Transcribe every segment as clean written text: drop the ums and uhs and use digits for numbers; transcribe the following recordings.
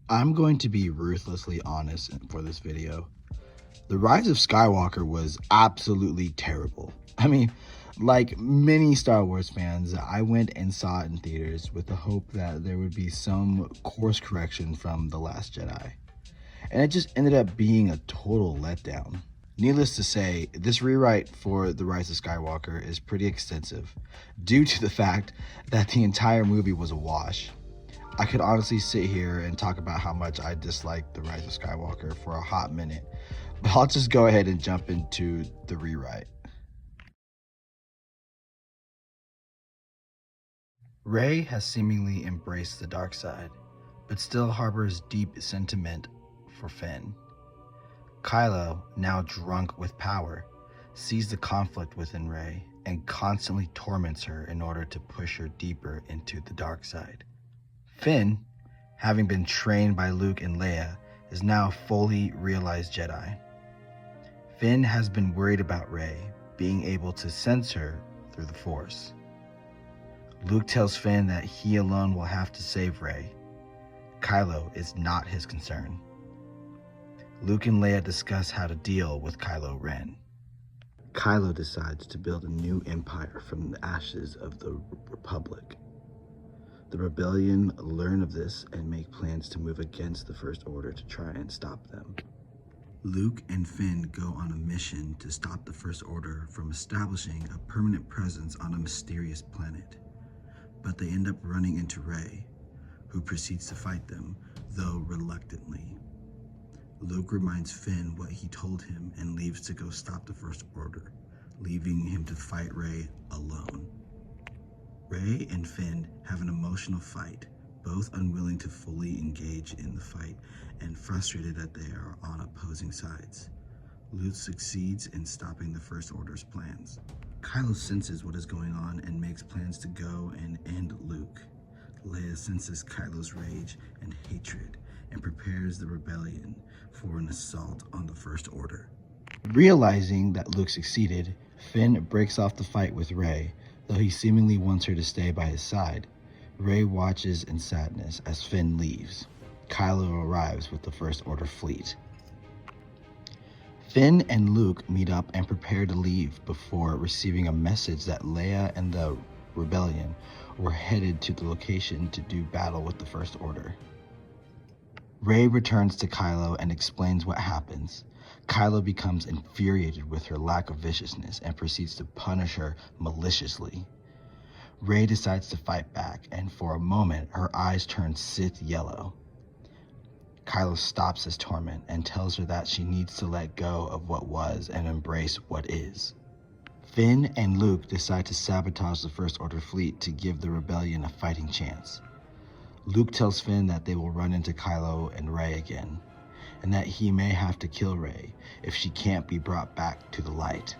I'm going to be ruthlessly honest for this video. The Rise of Skywalker was absolutely terrible. I mean, like many Star Wars fans, I went and saw it in theaters with the hope that there would be some course correction from The Last Jedi. And it just ended up being a total letdown. Needless to say, this rewrite for The Rise of Skywalker is pretty extensive, due to the fact that the entire movie was a wash. I could honestly sit here and talk about how much I disliked The Rise of Skywalker for a hot minute, but I'll just go ahead and jump into the rewrite. Rey has seemingly embraced the dark side, but still harbors deep sentiment for Finn. Kylo, now drunk with power, sees the conflict within Rey and constantly torments her in order to push her deeper into the dark side. Finn, having been trained by Luke and Leia, is now a fully realized Jedi. Finn has been worried about Rey being able to sense her through the Force. Luke tells Finn that he alone will have to save Rey. Kylo is not his concern. Luke and Leia discuss how to deal with Kylo Ren. Kylo decides to build a new empire from the ashes of the Republic. The rebellion learn of this and make plans to move against the First Order to try and stop them. Luke and Finn go on a mission to stop the First Order from establishing a permanent presence on a mysterious planet. But they end up running into Rey, who proceeds to fight them, though reluctantly. Luke reminds Finn what he told him and leaves to go stop the First Order, leaving him to fight Rey alone. Rey and Finn have an emotional fight, both unwilling to fully engage in the fight and frustrated that they are on opposing sides. Luke succeeds in stopping the First Order's plans. Kylo senses what is going on and makes plans to go and end Luke. Leia senses Kylo's rage and hatred and prepares the rebellion for an assault on the First Order. Realizing that Luke succeeded, Finn breaks off the fight with Rey, though he seemingly wants her to stay by his side. Rey watches in sadness as Finn leaves. Kylo arrives with the First Order fleet. Finn and Luke meet up and prepare to leave before receiving a message that Leia and the rebellion were headed to the location to do battle with the First Order. Rey returns to Kylo and explains what happens. Kylo becomes infuriated with her lack of viciousness and proceeds to punish her maliciously. Rey decides to fight back, and for a moment, her eyes turn Sith yellow. Kylo stops his torment and tells her that she needs to let go of what was and embrace what is. Finn and Luke decide to sabotage the First Order fleet to give the rebellion a fighting chance. Luke tells Finn that they will run into Kylo and Rey again, and that he may have to kill Rey if she can't be brought back to the light.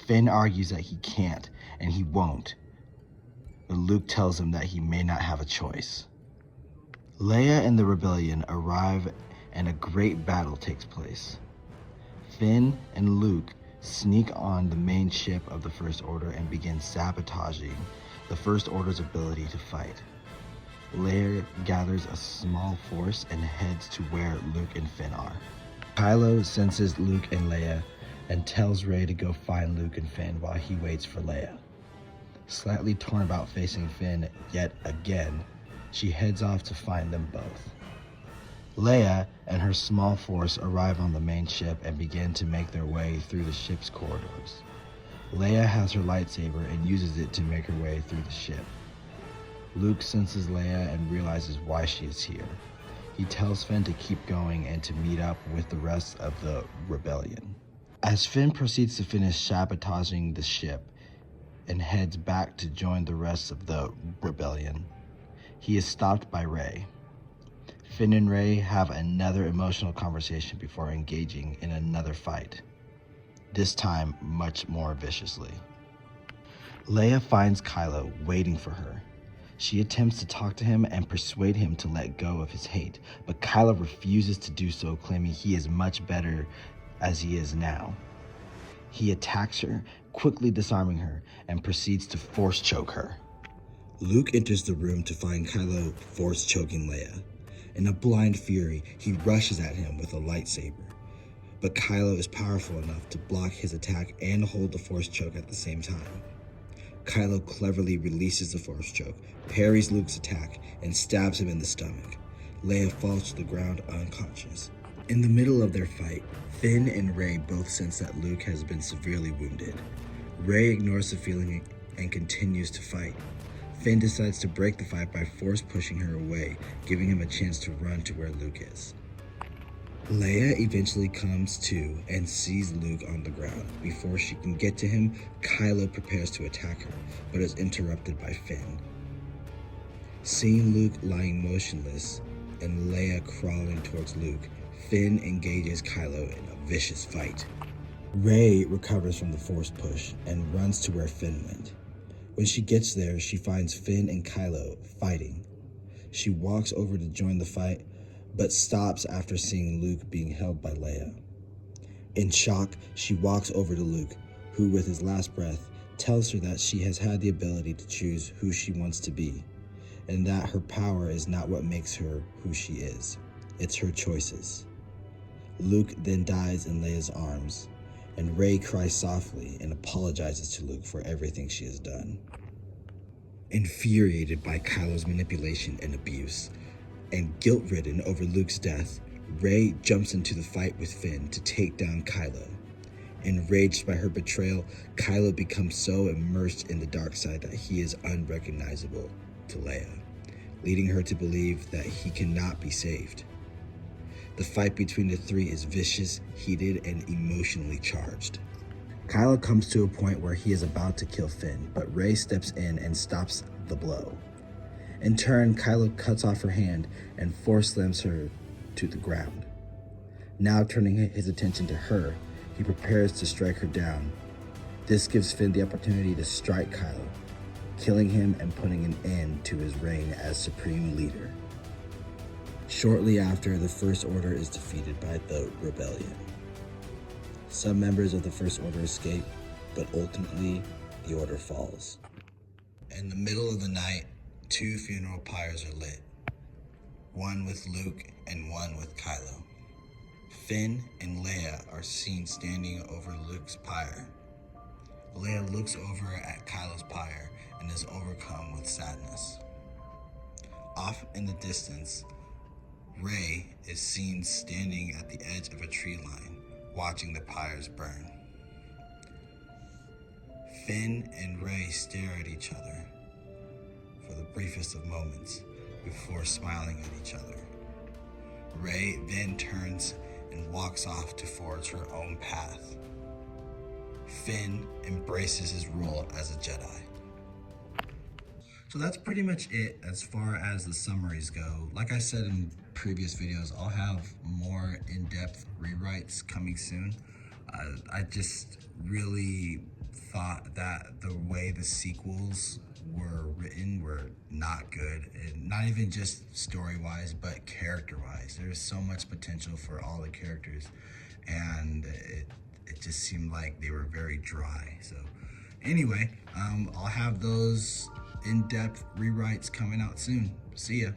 Finn argues that he can't and he won't, but Luke tells him that he may not have a choice. Leia and the rebellion arrive and a great battle takes place. Finn and Luke sneak on the main ship of the First Order and begin sabotaging the First Order's ability to fight. Leia gathers a small force and heads to where Luke and Finn are. Kylo senses Luke and Leia and tells Rey to go find Luke and Finn while he waits for Leia. Slightly torn about facing Finn yet again, she heads off to find them both. Leia and her small force arrive on the main ship and begin to make their way through the ship's corridors. Leia has her lightsaber and uses it to make her way through the ship. Luke senses Leia and realizes why she is here. He tells Finn to keep going and to meet up with the rest of the rebellion. As Finn proceeds to finish sabotaging the ship and heads back to join the rest of the rebellion, he is stopped by Rey. Finn and Rey have another emotional conversation before engaging in another fight, this time much more viciously. Leia finds Kylo waiting for her. She attempts to talk to him and persuade him to let go of his hate, but Kylo refuses to do so, claiming he is much better as he is now. He attacks her, quickly disarming her, and proceeds to force choke her. Luke enters the room to find Kylo force choking Leia. In a blind fury, he rushes at him with a lightsaber. But Kylo is powerful enough to block his attack and hold the Force choke at the same time. Kylo cleverly releases the Force choke, parries Luke's attack, and stabs him in the stomach. Leia falls to the ground unconscious. In the middle of their fight, Finn and Rey both sense that Luke has been severely wounded. Rey ignores the feeling and continues to fight. Finn decides to break the fight by force pushing her away, giving him a chance to run to where Luke is. Leia eventually comes to and sees Luke on the ground. Before she can get to him, Kylo prepares to attack her, but is interrupted by Finn. Seeing Luke lying motionless and Leia crawling towards Luke, Finn engages Kylo in a vicious fight. Rey recovers from the force push and runs to where Finn went. When she gets there, she finds Finn and Kylo fighting. She walks over to join the fight, but stops after seeing Luke being held by Leia. In shock, she walks over to Luke, who with his last breath tells her that she has had the ability to choose who she wants to be, and that her power is not what makes her who she is. It's her choices. Luke then dies in Leia's arms, and Rey cries softly and apologizes to Luke for everything she has done. Infuriated by Kylo's manipulation and abuse, and guilt-ridden over Luke's death, Rey jumps into the fight with Finn to take down Kylo. Enraged by her betrayal, Kylo becomes so immersed in the dark side that he is unrecognizable to Leia, leading her to believe that he cannot be saved. The fight between the three is vicious, heated, and emotionally charged. Kylo comes to a point where he is about to kill Finn, but Rey steps in and stops the blow. In turn, Kylo cuts off her hand and force slams her to the ground. Now turning his attention to her, he prepares to strike her down. This gives Finn the opportunity to strike Kylo, killing him and putting an end to his reign as Supreme Leader. Shortly after, the First Order is defeated by the Rebellion. Some members of the First Order escape, but ultimately, the Order falls. In the middle of the night, two funeral pyres are lit, one with Luke and one with Kylo. Finn and Leia are seen standing over Luke's pyre. Leia looks over at Kylo's pyre and is overcome with sadness. Off in the distance, Rey is seen standing at the edge of a tree line, watching the pyres burn. Finn and Rey stare at each other for the briefest of moments before smiling at each other. Rey then turns and walks off to forge her own path. Finn embraces his role as a Jedi. So that's pretty much it as far as the summaries go. Like I said in previous videos, I'll have more in-depth rewrites coming soon. I just really thought that the way the sequels were written were not good, and not even just story-wise, but character-wise. There's so much potential for all the characters, and it just seemed like they were very dry. So anyway, I'll have those in-depth rewrites coming out soon. See ya.